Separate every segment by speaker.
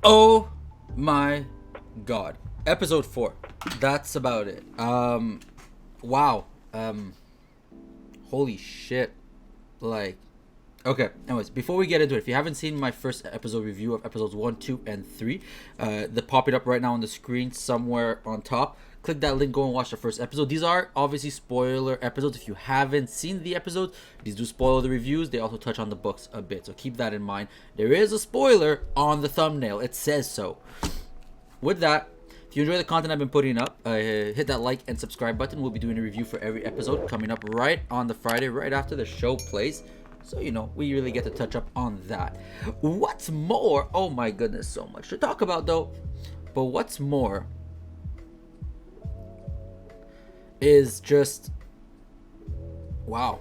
Speaker 1: Oh my god. Episode 4. That's about it. Wow. Holy shit. Like, okay, anyways, before we get into it, if you haven't seen my first episode review of episodes 1, 2, and 3, they're popping up right now on the screen somewhere on top. Click that link, go and watch the first episode. These are obviously spoiler episodes. If you haven't seen the episodes, these do spoil the reviews. They also touch on the books a bit, so keep that in mind. There is a spoiler on the thumbnail, it says so. With that, if you enjoy the content I've been putting up, hit that like and subscribe button. We'll be doing a review for every episode coming up right on the Friday, right after the show plays. So, you know, we really get to touch up on that. What's more, oh my goodness, so much to talk about though. But what's more is just, wow.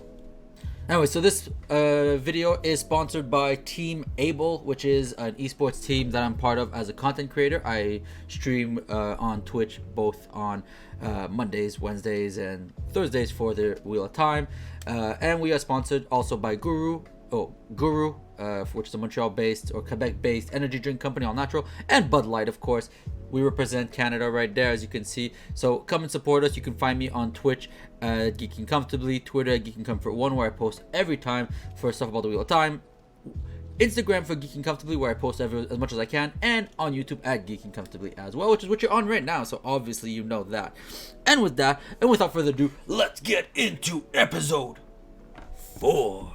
Speaker 1: Anyway, so this video is sponsored by Team Able, which is an esports team that I'm part of as a content creator. I stream on Twitch both on Mondays, Wednesdays, and Thursdays for the Wheel of Time. And we are sponsored also by Guru, which is a Montreal-based or Quebec-based energy drink company, all natural, and Bud Light, of course. We represent Canada right there, as you can see. So come and support us. You can find me on Twitch at Geeking Comfortably, Twitter at Geeking Comfort 1, where I post every time for stuff about the Wheel of Time, Instagram for Geeking Comfortably, where I post as much as I can, and on YouTube at Geeking Comfortably as well, which is what you're on right now, so obviously you know that. And with that, and without further ado, let's get into episode 4.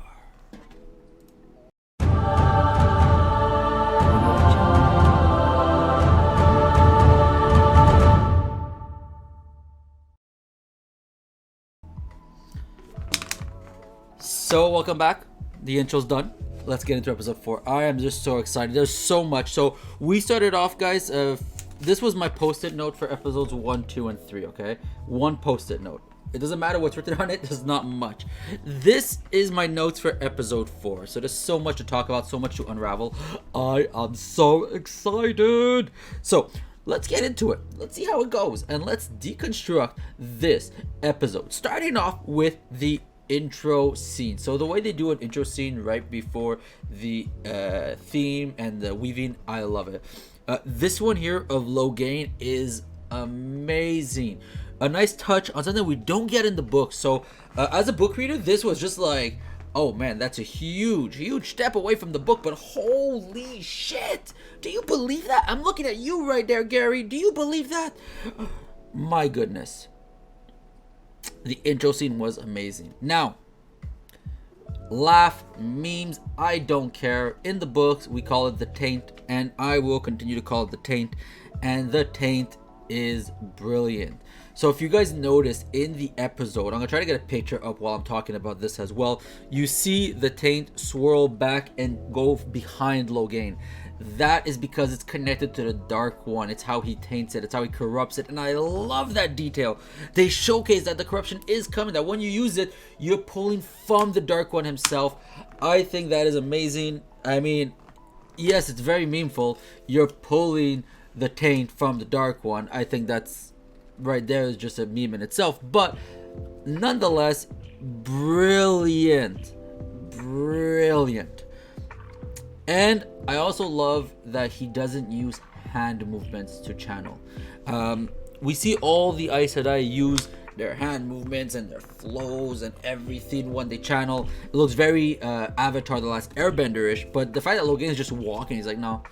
Speaker 1: So welcome back. The intro's done. Let's get into episode 4. I am just so excited. There's so much. So we started off, guys. This was my post-it note for episodes 1, 2, and 3. Okay, one post-it note. It doesn't matter what's written on it. There's not much. This is my notes for episode 4. So there's so much to talk about, so much to unravel. I am so excited. So let's get into it. Let's see how it goes, and let's deconstruct this episode. Starting off with the intro scene. So the way they do an intro scene right before the theme and the weaving, I love it. This one here of Logain is amazing. A nice touch on something we don't get in the book. So as a book reader, this was just like, oh man, that's a huge step away from the book, but holy shit, do you believe that? I'm looking at you right there, Gary. Do you believe that? My goodness. The intro scene was amazing. Now, laugh, memes, I don't care. In the books, we call it the taint, and I will continue to call it the taint. And the taint is brilliant. So if you guys notice in the episode, I'm going to try to get a picture up while I'm talking about this as well. You see the taint swirl back and go behind Logain. That is because it's connected to the Dark One. It's how he taints it. It's how he corrupts it. And I love that detail. They showcase that the corruption is coming. That when you use it, you're pulling from the Dark One himself. I think that is amazing. I mean, yes, it's very meaningful. You're pulling the taint from the Dark One. I think that's right there is just a meme in itself. But nonetheless, brilliant. Brilliant. And I also love that he doesn't use hand movements to channel. We see all the Aes Sedai use their hand movements and their flows and everything when they channel. It looks very Avatar The Last Airbender-ish, but the fact that Logain is just walking, he's like, no,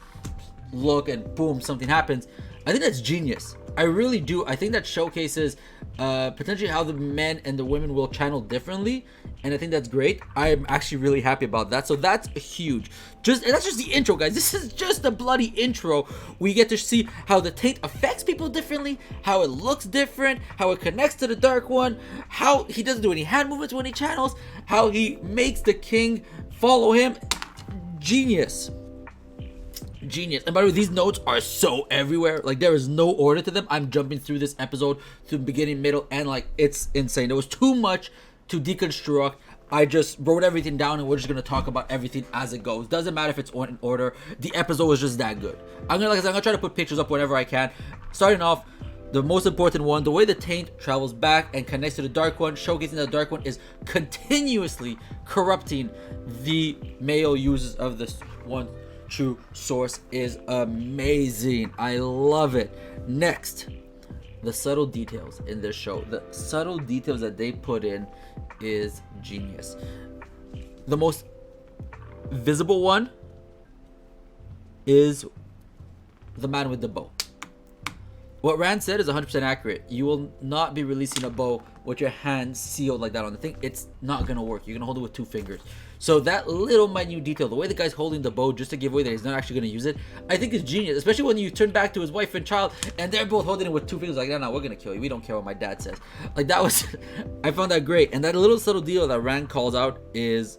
Speaker 1: look, and boom, something happens. I think that's genius. I really do. I think that showcases potentially how the men and the women will channel differently, and I think that's great. I'm actually really happy about that. So that's huge. And that's just the intro, guys. This is just a bloody intro. We get to see how the taint affects people differently, how it looks different, how it connects to the Dark One, how he doesn't do any hand movements when he channels, how he makes the king follow him. Genius. Genius. And by the way, these notes are so everywhere. Like, there is no order to them. I'm jumping through this episode to the beginning, middle, and like, it's insane. There was too much to deconstruct. I just wrote everything down, and we're just gonna talk about everything as it goes. Doesn't matter if it's in order. The episode was just that good. I'm gonna try to put pictures up whenever I can. Starting off, the most important one, the way the taint travels back and connects to the Dark One, showcasing that the Dark One is continuously corrupting the male users of this one, true source is amazing. I love it. Next, the subtle details in this show. The subtle details that they put in is genius. The most visible one is the man with the bow. What Rand said is 100% accurate. You will not be releasing a bow with your hand sealed like that on the thing. It's not going to work. You're going to hold it with 2 fingers. So that little minute detail, the way the guy's holding the bow just to give away that he's not actually going to use it, I think is genius. Especially when you turn back to his wife and child and they're both holding it with 2 fingers like, no, we're going to kill you. We don't care what my dad says. Like that was, I found that great. And that little subtle deal that Rand calls out is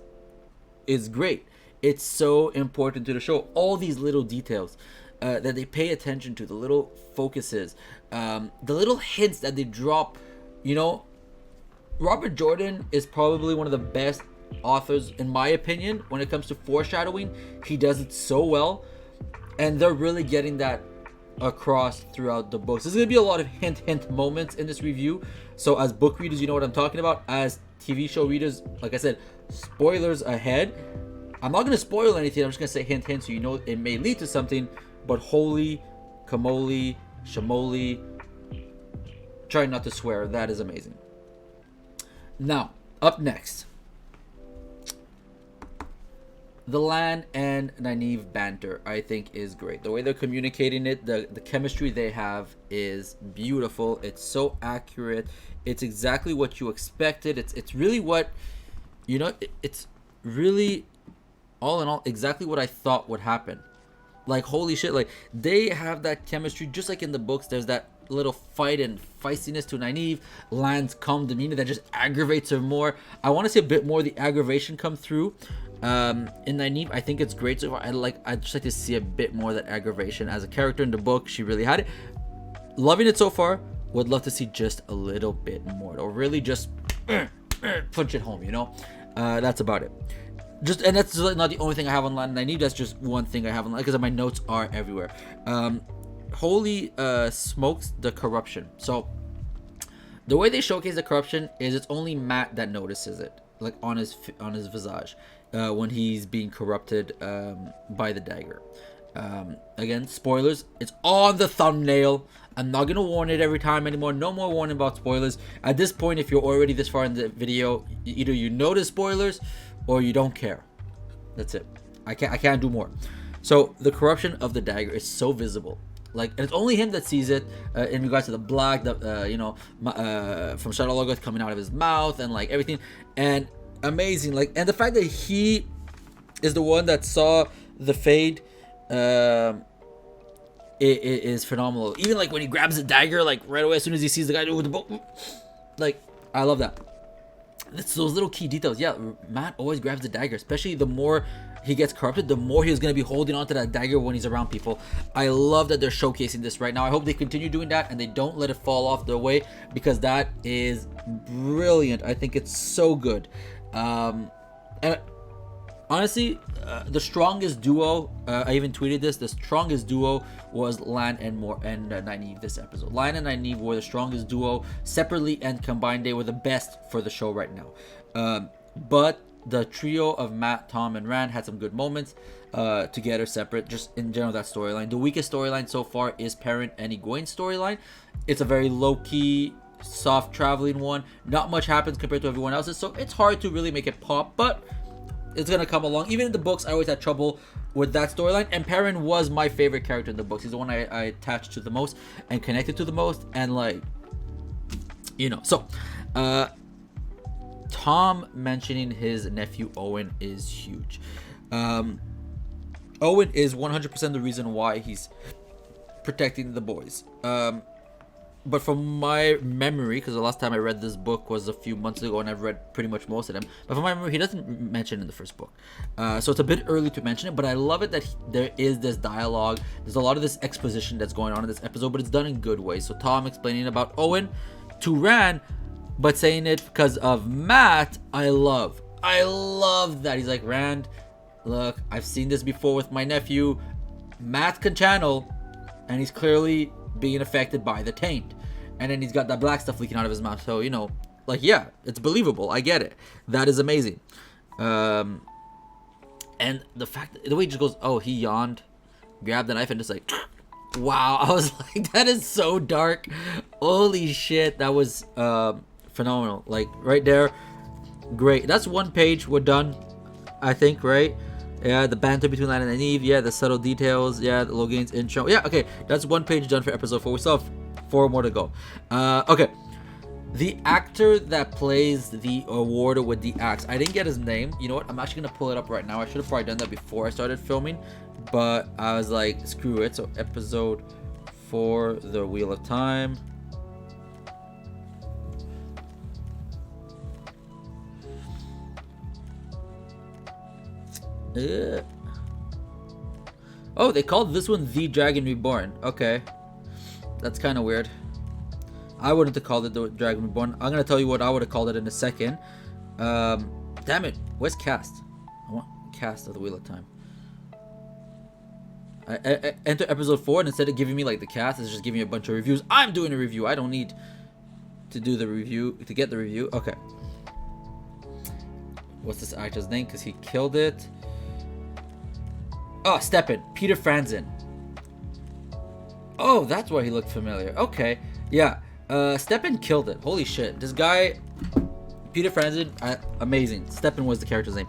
Speaker 1: great. It's so important to the show. All these little details. That they pay attention to, the little focuses, the little hints that they drop. You know, Robert Jordan is probably one of the best authors, in my opinion, when it comes to foreshadowing. He does it so well, and they're really getting that across throughout the books. There's going to be a lot of hint moments in this review. So as book readers, you know what I'm talking about. As TV show readers, like I said, spoilers ahead. I'm not going to spoil anything. I'm just going to say hint, so you know it may lead to something. But holy camoli, shamoli, try not to swear. That is amazing. Now, up next, the Lan and Nynaeve banter, I think, is great. The way they're communicating it, the chemistry they have is beautiful. It's so accurate. It's exactly what you expected. It's really what, you know, it's really, all in all, exactly what I thought would happen. Like, holy shit, like, they have that chemistry, just like in the books. There's that little fight and feistiness to Nynaeve. Lan's calm demeanor that just aggravates her more. I want to see a bit more of the aggravation come through in Nynaeve. I think it's great so far. I'd just like to see a bit more of that aggravation. As a character in the book, she really had it. Loving it so far. Would love to see just a little bit more, or really just punch it home, you know. That's about it. And that's not the only thing I have on Lan and Nynaeve. That's just one thing I have on, because my notes are everywhere. Holy smokes, the corruption. So the way they showcase the corruption is it's only Matt that notices it, like on his visage, when he's being corrupted by the dagger. Again, spoilers. It's on the thumbnail. I'm not gonna warn it every time anymore. No more warning about spoilers. At this point, if you're already this far in the video, either you know the spoilers or you don't care. That's it. I can't do more. So the corruption of the dagger is so visible. Like, and it's only him that sees it in regards to the black, from Shadow Logoth coming out of his mouth and like everything, and amazing. Like, and the fact that he is the one that saw the fade, it is phenomenal. Even like when he grabs the dagger, like right away as soon as he sees the guy with the bow, like I love that. It's those little key details. Yeah, Matt always grabs the dagger, especially the more he gets corrupted, the more he's going to be holding onto that dagger when he's around people. I love that they're showcasing this right now. I hope they continue doing that and they don't let it fall off their way, because that is brilliant. I think it's so good. And honestly, the strongest duo, I even tweeted this, the strongest duo was Lan and Nynaeve this episode. Lan and Nynaeve were the strongest duo separately, and combined they were the best for the show right now. But the trio of Matt, Tom, and Rand had some good moments together, separate, just in general, that storyline. The weakest storyline so far is Perrin and Egwene's storyline. It's a very low-key, soft traveling one. Not much happens compared to everyone else's, so it's hard to really make it pop, but it's gonna come along. Even in the books, I always had trouble with that storyline, and Perrin was my favorite character in the books. He's the one I attached to the most and connected to the most, and like, you know. So Tom mentioning his nephew Owen is huge. Owen is 100% the reason why he's protecting the boys. But from my memory, because the last time I read this book was a few months ago, and I've read pretty much most of them, but from my memory, he doesn't mention it in the first book. So it's a bit early to mention it, but I love it that there is this dialogue. There's a lot of this exposition that's going on in this episode, but it's done in good ways. So Tom explaining about Owen to Rand, but saying it because of Matt. I love that. He's like, Rand, look, I've seen this before with my nephew. Matt can channel, and he's clearly being affected by the taint, and then he's got that black stuff leaking out of his mouth, so you know, like, yeah, it's believable. I get it. That is amazing. And And the way he just goes, oh, he yawned, grabbed the knife, and just like, wow. I was like, that is so dark. Holy shit, that was phenomenal. Like right there, great. That's one page. We're done, I think, right? Yeah, the banter between Lan and Eve. Yeah, the subtle details. Yeah, the Logain's intro. Yeah, okay, that's one page done for episode 4. We still have 4 more to go. Okay. The actor that plays the warder with the axe, I didn't get his name. You know what? I'm actually going to pull it up right now. I should have probably done that before I started filming, but I was like, screw it. So episode 4, The Wheel of Time. Oh, they called this one The Dragon Reborn. Okay. That's kind of weird. I wouldn't have called it The Dragon Reborn. I'm gonna tell you what I would have called it in a second. Damn it. Where's cast? I want cast of The Wheel of Time. I enter episode 4, and instead of giving me like the cast, it's just giving me a bunch of reviews. I'm doing a review. I don't need to do the review to get the review. Okay. What's this actor's name? Because he killed it. Oh, Steppen. Peter Franzen. Oh, that's why he looked familiar. Okay. Yeah. Steppen killed it. Holy shit. This guy, Peter Franzen, amazing. Steppen was the character's name.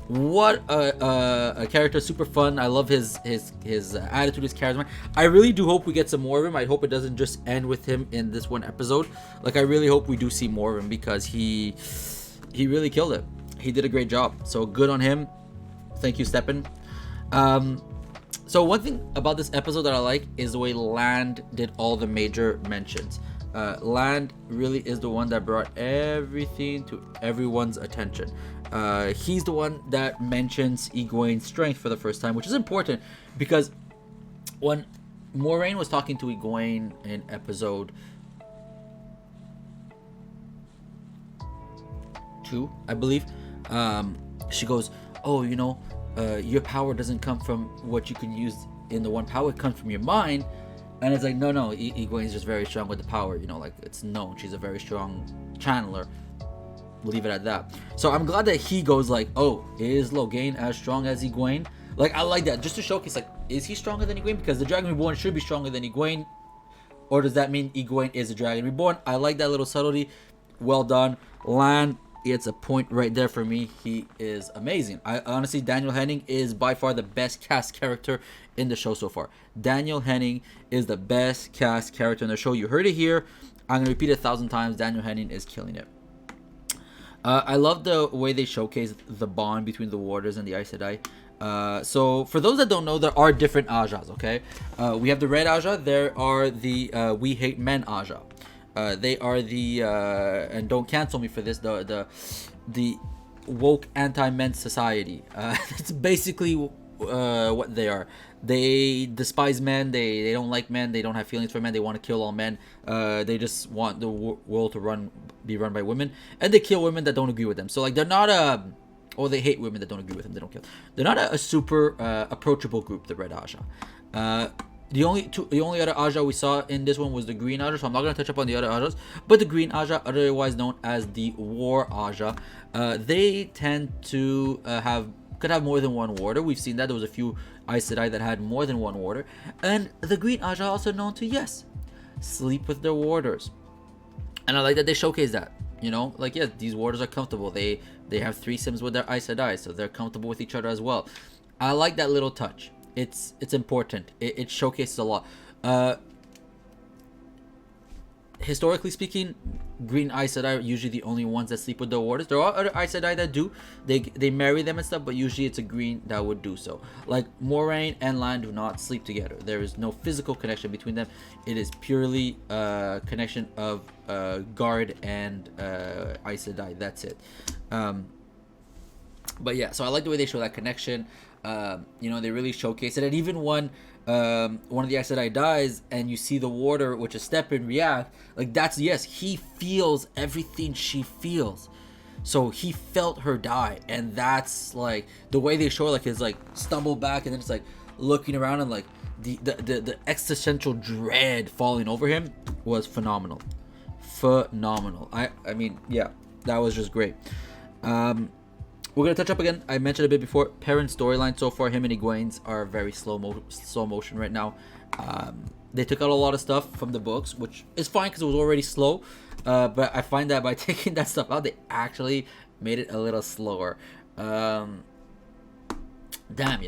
Speaker 1: What a character. Super fun. I love his attitude, his charisma. I really do hope we get some more of him. I hope it doesn't just end with him in this one episode. Like, I really hope we do see more of him, because he really killed it. He did a great job. So good on him. Thank you, Steppen. So one thing about this episode that I like is the way Land did all the major mentions. Land really is the one that brought everything to everyone's attention. He's the one that mentions Egwene's strength for the first time, which is important, because when Moiraine was talking to Egwene in episode 2, I believe, she goes, oh, you know, your power doesn't come from what you can use in the one power, it comes from your mind. And it's like, no, Egwene's just very strong with the power, you know, like, it's known she's a very strong channeler. We'll leave it at that. So I'm glad that he goes like, oh, is Logain as strong as Egwene? Like, I like that, just to showcase, like, is he stronger than Egwene? Because the Dragon Reborn should be stronger than Egwene. Or does that mean Egwene is a Dragon Reborn? I like that little subtlety. Well done. Lan, it's a point right there for me. He is amazing. I honestly, Daniel Henning is by far the best cast character in the show so far. Daniel Henning is the best cast character in the show. You heard it here. I'm going to repeat it 1,000 times. Daniel Henning is killing it. I love the way they showcase the bond between the Warders and the Aes Sedai. So for those that don't know, there are different Ajas, okay? We have the Red Aja. There are the We Hate Men Aja. They are the and don't cancel me for this, the woke anti-men society. It's basically what they are. They despise men. They don't like men. They don't have feelings for men. They want to kill all men. They just want the world to be run by women, and they kill women that don't agree with them. So like, they're not or they hate women that don't agree with them. They don't kill. They're not a super approachable group, the Red Aja. The only other Aja we saw in this one was the Green Aja, so I'm not going to touch up on the other Ajas. But the Green Aja, otherwise known as the War Aja, they tend to could have more than one warder. We've seen that. There was a few Aes Sedai that had more than one warder. And the Green Aja also known to, yes, sleep with their warders. And I like that they showcase that. You know, like, yes, these warders are comfortable. They have threesomes with their Aes Sedai, so they're comfortable with each other as well. I like that little touch. It's important. It showcases a lot. Historically speaking, Green Aes Sedai are usually the only ones that sleep with their warders. There are other Aes Sedai that do. They marry them and stuff, but usually it's a Green that would do so. Like, Moiraine and Lan do not sleep together. There is no physical connection between them. It is purely connection of guard and Aes Sedai. That's it. But yeah, so I like the way they show that connection. You know, they really showcase it. And even when one of the Aes Sedai dies and you see the warder, which is Steppen, react, like, that's, yes, he feels everything she feels. So he felt her die, and that's like the way they show, like, his like stumble back and then it's like looking around, and like the existential dread falling over him was phenomenal. I mean, yeah, that was just great. We're gonna touch up again. I mentioned a bit before. Perrin's storyline so far, him and Egwene's are very slow motion right now. They took out a lot of stuff from the books, which is fine because it was already slow. But I find that by taking that stuff out, they actually made it a little slower. Damn,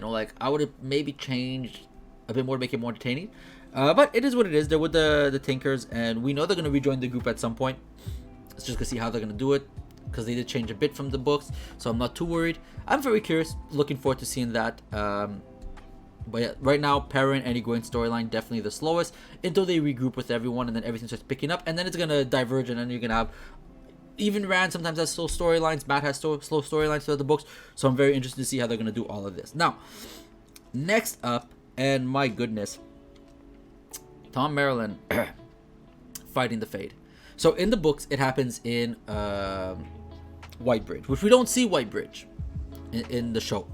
Speaker 1: like I would have maybe changed a bit more to make it more entertaining. But it is what it is. They're with the Tinkers, and we know they're gonna rejoin the group at some point. Let's just gonna see how they're gonna do it, because they did change a bit from the books, so I'm not too worried. I'm very curious, looking forward to seeing that. But yeah, right now, Perrin and Egwene's storyline definitely the slowest until they regroup with everyone, and then everything starts picking up, and then it's gonna diverge, and then you're gonna have even Rand sometimes has slow storylines, Matt has slow storylines throughout the books. So I'm very interested to see how they're gonna do all of this. Now, next up, and my goodness, Tom Maryland fighting the Fade. So in the books, it happens in Whitebridge, which we don't see Whitebridge in the show.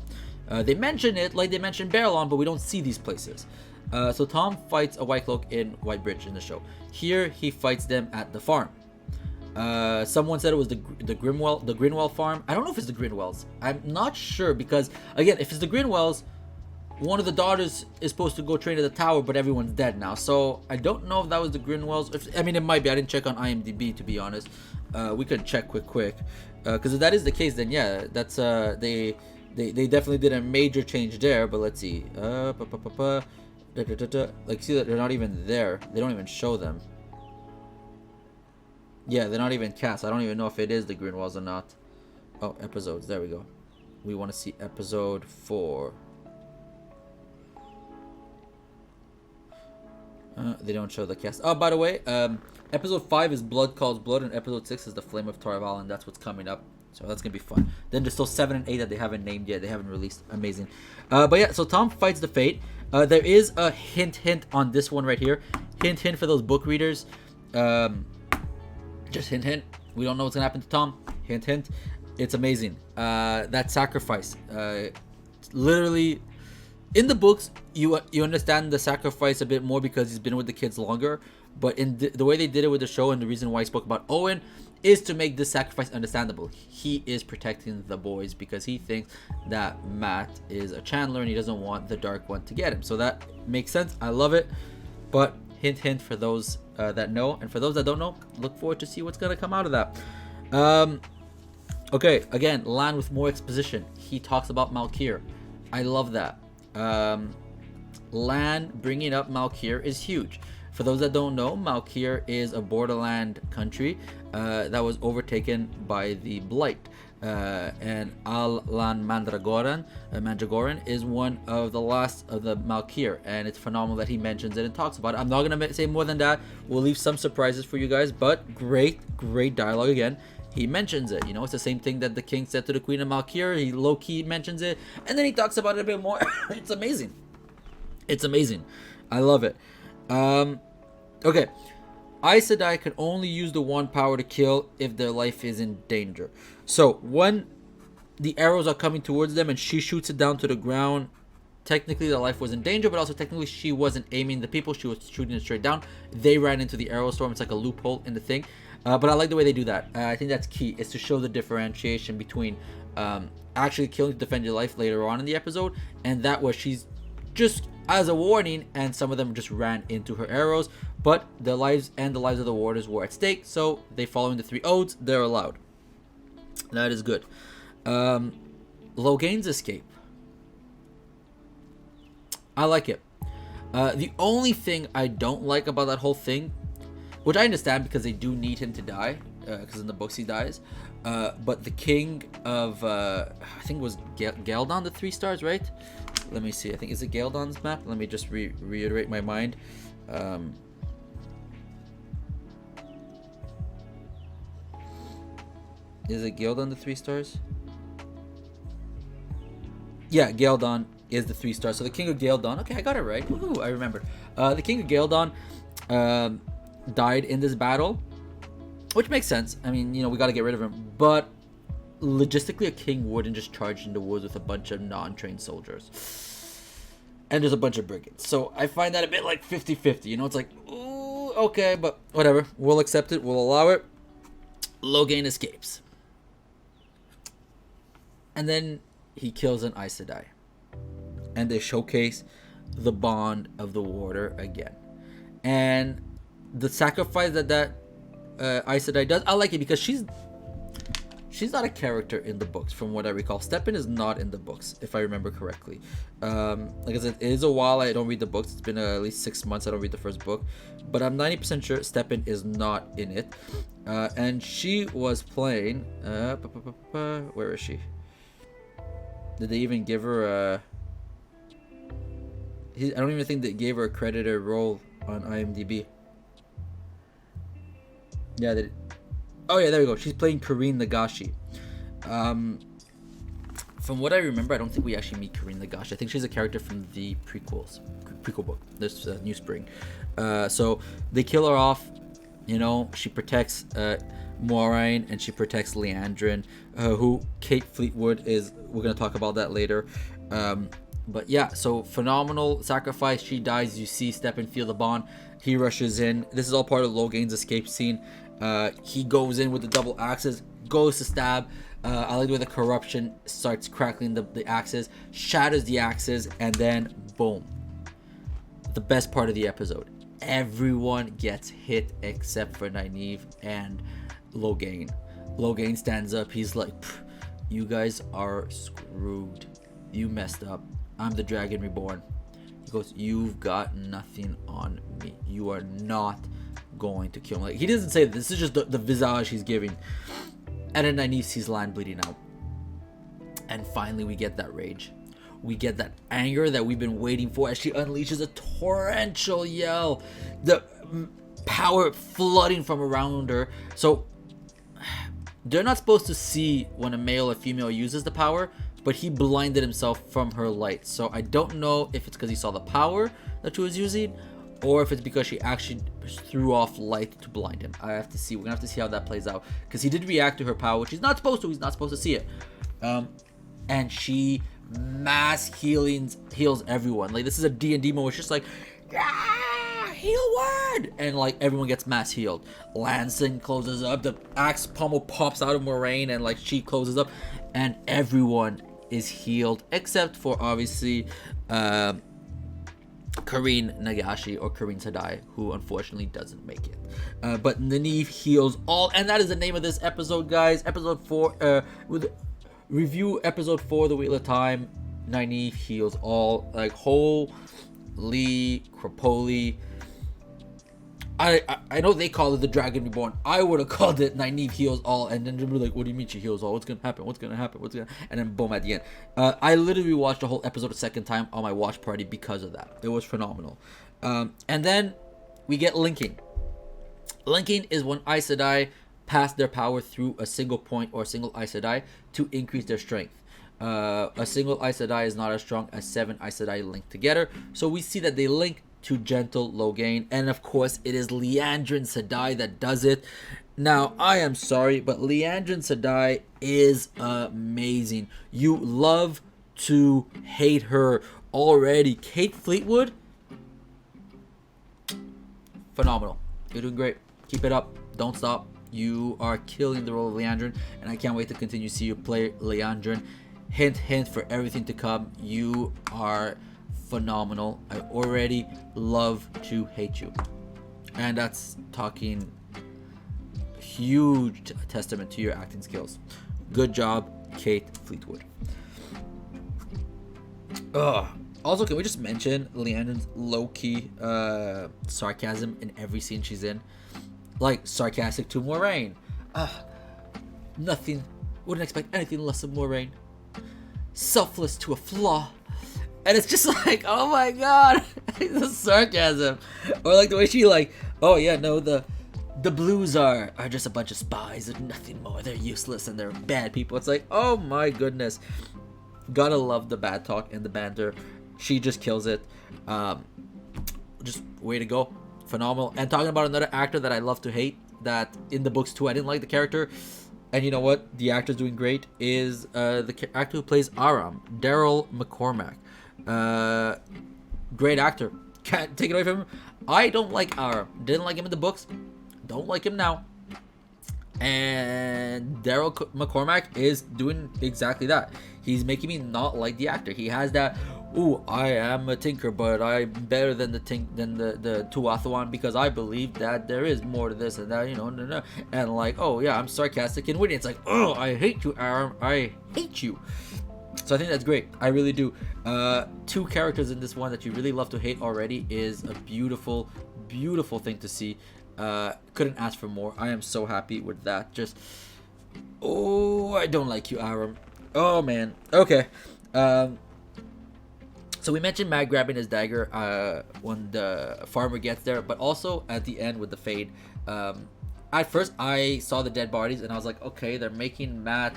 Speaker 1: They mention it like they mentioned Barrelon, but we don't see these places. So Tom fights a White Cloak in Whitebridge in the show. Here he fights them at the farm. Someone said it was the Grinwell farm. I don't know if it's the Grinwells. I'm not sure, because again, if it's the Grinwells, one of the daughters is supposed to go train at the tower, but everyone's dead now. So I don't know if that was the Grinwells. I mean, it might be. I didn't check on IMDb, to be honest. We could check quick. Because if that is the case, then yeah, that's they definitely did a major change there. But let's see. Like, see that they're not even there. They don't even show them. Yeah, they're not even cast. I don't even know if it is the Grinwells or not. Oh, episodes. There we go. We want to see episode 4. They don't show the cast. Oh, by the way, episode 5 is Blood Calls Blood, and episode 6 is The Flame of Tarval, and that's what's coming up. So that's gonna be fun. Then there's still 7 and 8 that they haven't named yet. They haven't released. Amazing. But yeah, so Tom fights the Fate. There is a hint on this one right here. Hint for those book readers. Just hint. We don't know what's gonna happen to Tom. Hint. It's amazing. That sacrifice. Literally. In the books, you understand the sacrifice a bit more because he's been with the kids longer. But in the way they did it with the show, and the reason why I spoke about Owen, is to make this sacrifice understandable. He is protecting the boys because he thinks that Matt is a Chandler and he doesn't want the Dark One to get him. So that makes sense. I love it. But hint for those that know, and for those that don't know, look forward to see what's gonna come out of that. Okay, again, Lan with more exposition. He talks about Malkir. I love that. Lan bringing up Malkir is huge. For those that don't know, Malkir is a borderland country that was overtaken by the Blight. And Al-Lan Mandragoran is one of the last of the Malkir, and it's phenomenal that he mentions it and talks about it. I'm not going to say more than that. We'll leave some surprises for you guys, but great dialogue again. He mentions it, it's the same thing that the king said to the queen of Malkir. He low-key mentions it, and then he talks about it a bit more. It's amazing. I love it. Okay. Aes Sedai can only use the one power to kill if their life is in danger. So when the arrows are coming towards them and she shoots it down to the ground, technically their life was in danger, but also technically she wasn't aiming the people, she was shooting it straight down. They ran into the arrow storm. It's like a loophole in the thing. But I like the way they do that. I think that's key, is to show the differentiation between actually killing to defend your life later on in the episode, and that where she's just as a warning, and some of them just ran into her arrows, but their lives and the lives of the warders were at stake, so they following the 3 odes, they're allowed. That is good. Logain's escape. I like it. The only thing I don't like about that whole thing, which I understand because they do need him to die, because in the books he dies, but the king of, I think it was Galdon, the 3 stars, right? Let me see. I think, is it Galdon's map? Let me just reiterate my mind. Is it Galdon the 3 stars? Yeah, Galdon is the 3 stars. So the king of Galdon. Okay, I got it right. Woohoo, I remember. The king of Galdon died in this battle, which makes sense. I mean, we got to get rid of him, but logistically a king wouldn't just charge in the woods with a bunch of non-trained soldiers, and there's a bunch of brigands. So I find that a bit like 50-50. It's like, ooh, okay, but whatever, we'll accept it, we'll allow it. Logain escapes, And then he kills an Aes Sedai. And they showcase the bond of the Warder again. And the sacrifice that Aes Sedai does, I like it because she's not a character in the books, from what I recall. Steppen is not in the books, if I remember correctly. Like I said, it is a while I don't read the books. It's been at least 6 months I don't read the first book, but I'm 90% sure Steppen is not in it. And she was playing. Where is she? Did they even give her a? I don't even think they gave her a credited role on IMDb. Yeah, they did. Oh yeah, there we go. She's playing Kareen Nagashi. From what I remember, I don't think we actually meet Kareen Nagashi. I think she's a character from the prequel book. This New Spring. So they kill her off. You know, she protects Moiraine and she protects Liandrin, who Kate Fleetwood is. We're gonna talk about that later. But yeah, so phenomenal sacrifice. She dies. You see Steppen feel the bond. He rushes in. This is all part of Logain's escape scene. He goes in with the double axes, goes to stab. I like the way the corruption starts crackling the axes, shatters the axes, and then boom. The best part of the episode. Everyone gets hit except for Nynaeve and Logain. Logain stands up. He's like, you guys are screwed. You messed up. I'm the Dragon Reborn. He goes, you've got nothing on me. You are not going to kill me. Like, he doesn't say this is just the visage he's giving. And then Nynaeve sees land bleeding out. And finally we get that rage. We get that anger that we've been waiting for as she unleashes a torrential yell. The power flooding from around her. So they're not supposed to see when a male or female uses the power, but he blinded himself from her light. So I don't know if it's because he saw the power that she was using, or if it's because she actually threw off light to blind him. I have to see. We're gonna have to see how that plays out, because he did react to her power, which he's not supposed to. He's not supposed to see it. And she mass heals everyone. Like, this is a D&D moment. It's just like, yeah, heal word, and like everyone gets mass healed. Lansing closes up. The axe pommel pops out of Moiraine, and like she closes up, and everyone is healed except for obviously Kareen Nagashi, or Kareen Sedai, who unfortunately doesn't make it. But Nynaeve heals all, and that is the name of this episode, guys. Episode 4, with review episode 4, The Wheel of Time. Nynaeve heals all. Like, holy crapoli. I know they call it the Dragon Reborn. I would have called it Nynaeve heals all, and then they were like, what do you mean she heals all? What's gonna happen? What's gonna happen? And then boom, at the end. I literally watched the whole episode a second time on my watch party because of that. It was phenomenal. And then we get linking. Linking is when Aes Sedai pass their power through a single point or a single Aes Sedai to increase their strength. A single Aes Sedai is not as strong as 7 Aes Sedai linked together. So we see that they link to gentle Logain, and of course it is Liandrin Sedai that does it. Now, I am sorry, but Liandrin Sedai is amazing. You love to hate her already. Kate Fleetwood, phenomenal. You're doing great. Keep it up. Don't stop. You are killing the role of Liandrin, and I can't wait to continue to see you play Liandrin. Hint, hint, for everything to come. You are phenomenal. I already love to hate you, and that's talking huge testament to your acting skills. Good job, Kate Fleetwood. Also, can we just mention Liandrin's low-key sarcasm in every scene she's in? Like, sarcastic to Moiraine. Nothing, wouldn't expect anything less of Moiraine. Selfless to a flaw. And it's just like, oh my god, the sarcasm. Or like the way she like, oh yeah, no, the Blues are just a bunch of spies and nothing more. They're useless and they're bad people. It's like, oh my goodness. Gotta love the bad talk and the banter. She just kills it. Just way to go. Phenomenal. And talking about another actor that I love to hate, that in the books too I didn't like the character, and you know what, the actor's doing great, is the actor who plays Aram, Daryl McCormack. Great actor. Can't take it away from him. I don't like Aram. Didn't like him in the books. Don't like him now. And Daryl McCormack is doing exactly that. He's making me not like the actor. He has that, ooh, I am a tinker, but I'm better than the Tuathawan because I believe that there is more to this and that, and like, oh yeah, I'm sarcastic and witty. It's like, oh, I hate you, Aram. I hate you. So I think that's great. I really do. Two characters in this one that you really love to hate already is a beautiful, beautiful thing to see. Couldn't ask for more. I am so happy with that. Just, oh, I don't like you, Aram. Oh man. Okay. So we mentioned Matt grabbing his dagger when the farmer gets there, but also at the end with the fade. At first, I saw the dead bodies and I was like, okay, they're making Matt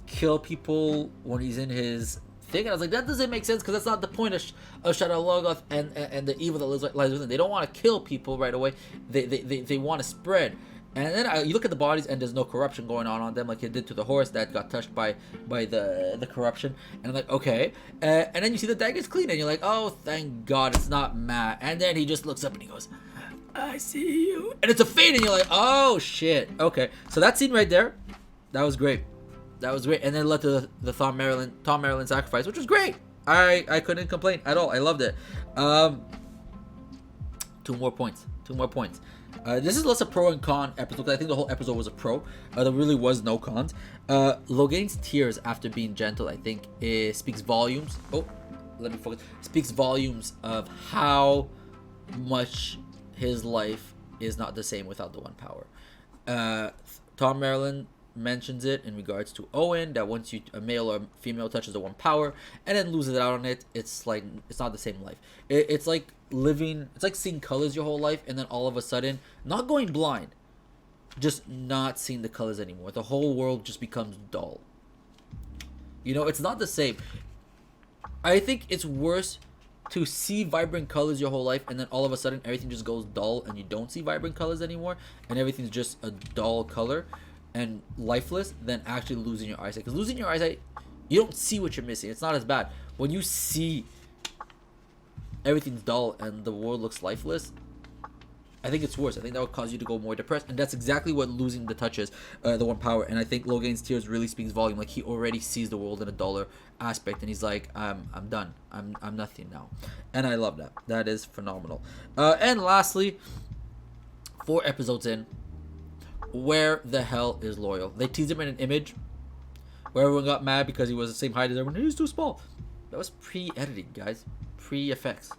Speaker 1: kill people when he's in his thing, and I was like, that doesn't make sense because that's not the point of Shadow Logoth and the evil that lies within. They don't want to kill people right away. They want to spread. And then you look at the bodies and there's no corruption going on them like it did to the horse that got touched by the corruption. And I'm like, okay. And then you see the dagger's clean and you're like, oh, thank God it's not Matt. And then he just looks up and he goes, I see you. And it's a fade and you're like, oh shit. Okay. So that scene right there, that was great. That was great. And then it led to the Tom Maryland sacrifice, which was great. I couldn't complain at all. I loved it. Two more points. This is less a pro and con episode because I think the whole episode was a pro. There really was no cons. Logain's tears after being gentle, I think, speaks volumes. Oh, let me focus. Speaks volumes of how much his life is not the same without the One Power. Tom Maryland mentions it in regards to Owen, that once a male or female touches the One Power and then loses it out on it, it's like it's not the same life. It's like seeing colors your whole life and then all of a sudden not going blind, just not seeing the colors anymore. The whole world just becomes dull. It's not the same. I think it's worse to see vibrant colors your whole life and then all of a sudden everything just goes dull and you don't see vibrant colors anymore and everything's just a dull color and lifeless than actually losing your eyesight. Because losing your eyesight, you don't see what you're missing. It's not as bad. When you see everything's dull and the world looks lifeless, I think it's worse. I think that would cause you to go more depressed, and that's exactly what losing the touch is, the One Power. And I think Logain's tears really speaks volume. Like, he already sees the world in a duller aspect, and he's like, I'm done. I'm nothing now, and I love that. That is phenomenal. And lastly, 4 episodes in, where the hell is Loyal? They teased him in an image where everyone got mad because he was the same height as everyone. He's too small. That was pre-editing, guys. Pre-effects.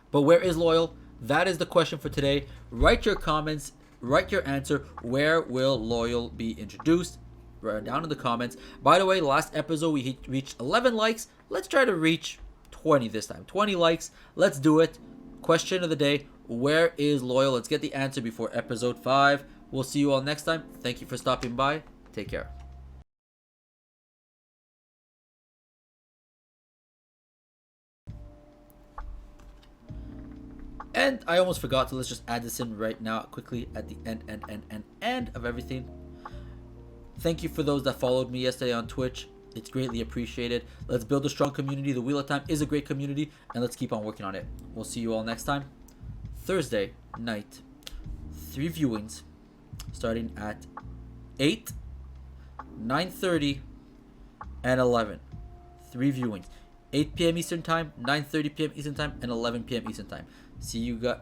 Speaker 1: But where is Loyal? That is the question for today. Write your comments. Write your answer. Where will Loyal be introduced? Write it down in the comments. By the way, last episode we reached 11 likes. Let's try to reach 20 this time. 20 likes. Let's do it. Question of the day. Where is Loyal? Let's get the answer before episode 5. We'll see you all next time. Thank you for stopping by. Take care. And I almost forgot, so let's just add this in right now quickly at the end of everything. Thank you for those that followed me yesterday on Twitch. It's greatly appreciated. Let's build a strong community. The Wheel of Time is a great community, and let's keep on working on it. We'll see you all next time. Thursday night, 3 viewings starting at 8, 9:30, and 11. 3 viewings. 8 p.m. Eastern Time, 9:30 p.m. Eastern Time, and 11 p.m. Eastern Time. See you guys.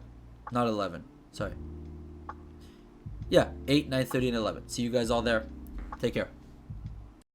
Speaker 1: Not 11. Sorry. Yeah, 8, 9:30, and 11. See you guys all there. Take care.